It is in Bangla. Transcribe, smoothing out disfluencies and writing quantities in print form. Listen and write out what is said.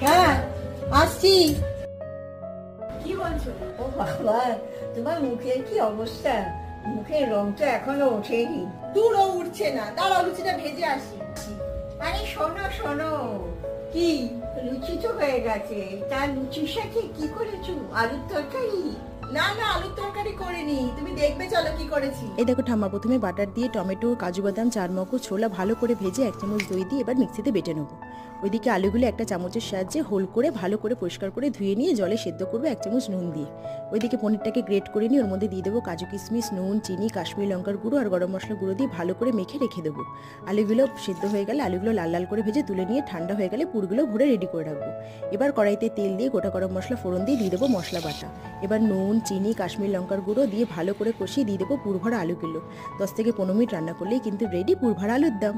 হ্যাঁ আসছি। কি বলছো? ও বাবা, তোমার মুখের কি অবস্থা? মুখের রং তো এখনো ওঠেনি। দু রং উঠছে না, দাঁড়াও লুচিটা ভেজে আসি। আরে শোনো শোনো, কি? লুচি তো হয়ে গেছে, তার লুচির সাথে কি করেছো? আলুর তরকারি? না না, আলুর তরকারি করিনি, তুমি দেখবে চলো কি করেছি। এই দেখো ঠাম্মা প্রথমে বাটার দিয়ে টমেটো, কাজু বাদাম, চারমগজ, ছোলা ভালো করে ভেজে 1 চামচ দই দিয়ে এবার মিক্সিতে বেটে নেবো। ওইদিকে আলুগুলো একটা চামচের সাহায্যে হোল করে ভালো করে পরিষ্কার করে ধুয়ে নিয়ে জলে সেদ্ধ করবো 1 চামচ নুন দিয়ে। ওইদিকে পনিরটাকে গ্রেট করে নিয়ে ওর মধ্যে দিয়ে দেবো কাজু কিশমিশ, নুন, চিনি, কাশ্মীরি লঙ্কার গুঁড়ো আর গরম মশলা গুঁড়ো দিয়ে ভালো করে মেখে রেখে দেবো। আলুগুলো সেদ্ধ হয়ে গেলে আলুগুলো লাল লাল করে ভেজে তুলে নিয়ে ঠান্ডা হয়ে গেলে পুরগুলো ভরে রেডি করে রাখবো। এবার কড়াইতে তেল দিয়ে গোটা গরম মশলা ফোড়ন দিয়ে দেবো মশলা বাটা। এবার নুন, চিনি, কাশ্মীরি লঙ্কার গুঁড়ো দিয়ে ভালো করে কষিয়ে দিয়ে দেবো পুর ভরা আলুগুলো। 10 থেকে 15 মিনিট রান্না করলেই কিন্তু রেডি পুর ভরা আলুর দম।